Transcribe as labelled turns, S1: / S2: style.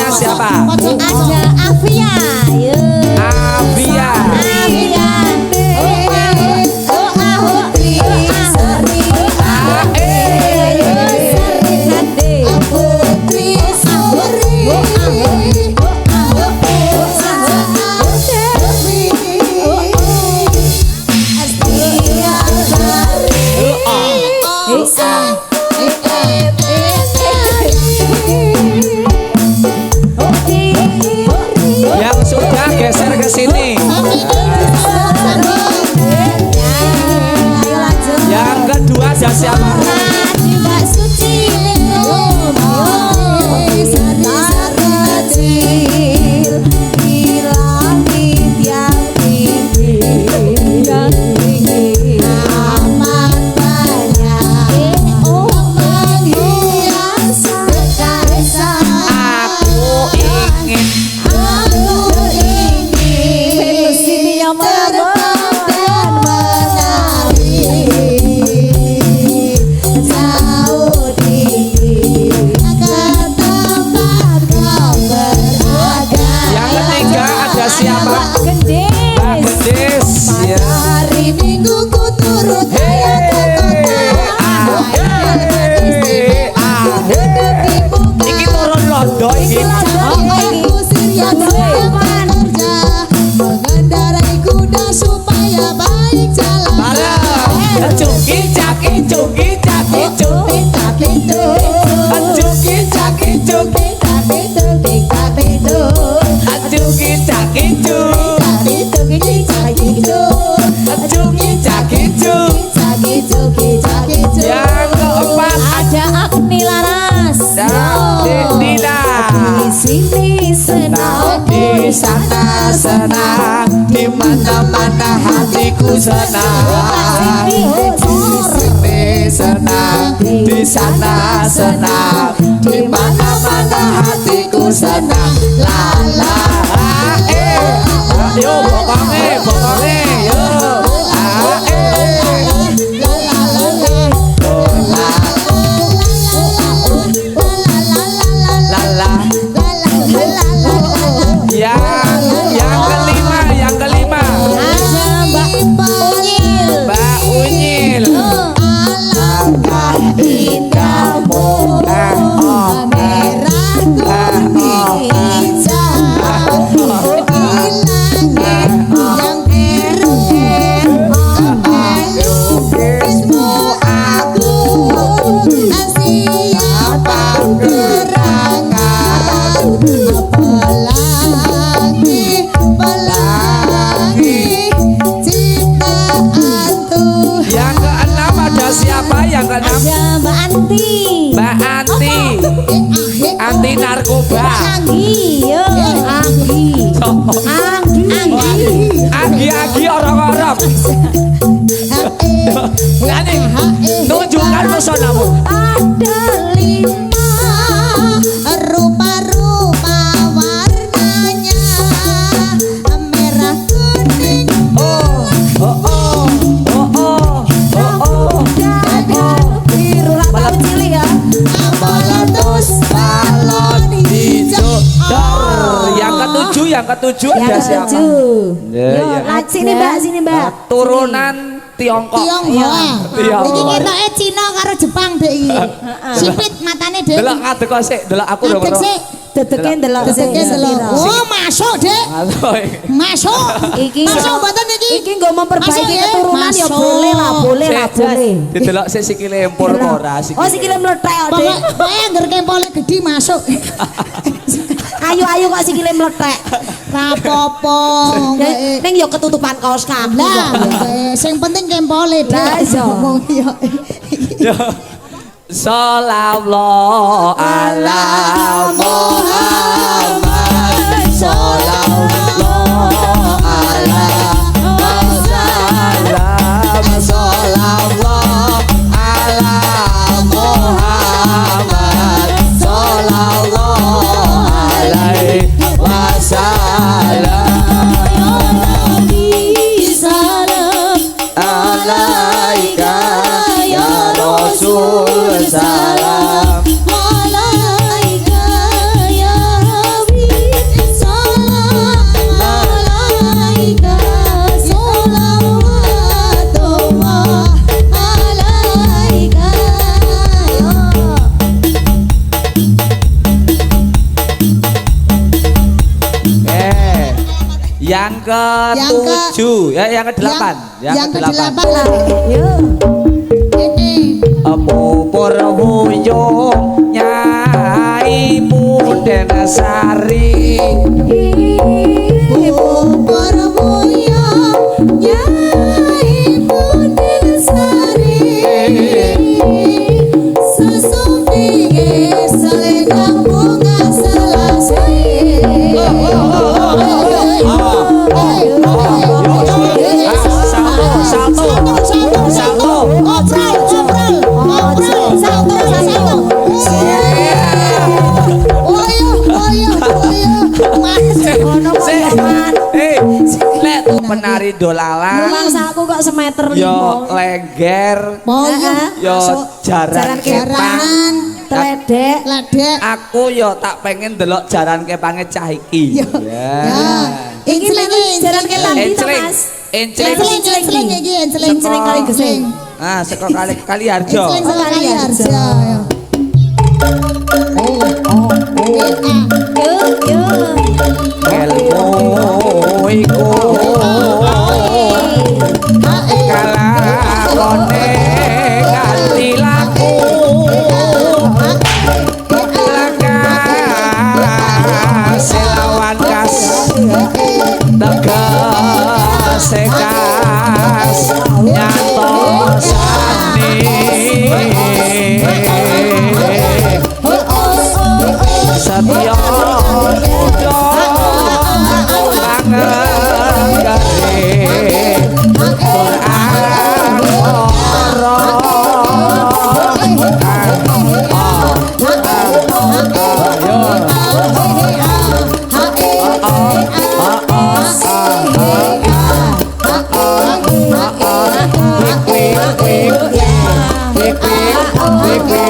S1: Namanya siapa?
S2: Ada Afia.
S1: Afia. Yang sudah geser ke sini. Yang kedua ada siapa? Yang keempat
S2: ada Agni Laras.
S1: Dina.
S2: Di sini senang,
S1: Di sana senang, di mana-mana hatiku senang. Di sini senang, di sana senang, di mana-mana hatiku senang. La la yo bokonge bokonge yo. Yang kelima
S2: ada Mbak Unyil.
S1: Mbak Unyil.
S2: Alangkah indahmu, merah kuning hijau, yang melukismu aku, siapa gerangan pelangi ciptaan Tuhan.
S1: Yang keenam ada siapa? Yang keenam
S2: Ada Mbak Anti.
S1: Mbak Anti. Anti narkoba.
S2: Anggi, yo Anggi.
S1: Anggi orang-orang. Ngene tunjukkan pesonamu.
S2: Ada 5 rupa-rupa warnanya, merah kuning biru rata cilik ya. Meletus balon hijau.
S1: Yang ketujuh ada siapa?
S2: Sini Mbak.
S1: Turunan Tiongkok.
S2: Iki ketoke Cina karo Jepang dek iki. Sipit matane dek.
S1: Delok ngadeg kok sik, delok aku lho.
S2: Dedeke ndelok. Oh, masuk, Dek. Masuk. Masuk mboten iki. Iki nggo memperbaiki keturunan ya boleh lah.
S1: Didelok sik sikile empur ora sikile.
S2: Oh, sikile mlethek, Dek. Pokoke anggere kempole gedhi masuk. Ayo kok sikile mlethek. Ra apa-apa. Ning ya ketutupan kaos kaki. Lah, sing penting kempole, Dek. Ngomong ya.
S1: Shallallahu ala Muhammad. Shallallahu ala Wasallam. Shallallahu ala Muhammad. Shallallahu alaihi wasallam. Alaika ya Rasul salam.
S2: Alaika ya
S1: ke-7 ya, yang ke-8.
S2: Yang ke-8 lah.
S3: Yo.
S1: Pupur huyung Nyai Muden Sari.
S2: Pupur huyung Nyai Muden Sari. Susu pinggir selendang bunga selesai.
S1: Satu. Lek tuh penari dolalan.
S3: Mangsaku kok semeter
S1: Yo
S3: 5.
S1: lengger. Yo jaran
S2: Jaran
S3: Teledek.
S2: ledek.
S1: Aku yo tak pengen delok jaran kepange cah iki. Ya.
S3: Iki lagi jalan ke tadi ta Mas.
S1: Encleng.
S2: Enceleng iki, enceleng
S3: kali geseng.
S1: Ah, seko kali harjo.
S2: Enceleng sekali harja.
S3: Yo.
S1: Elmu iku kalakone ganti laku selawan kas tegese kas nyantosane Satya Quick,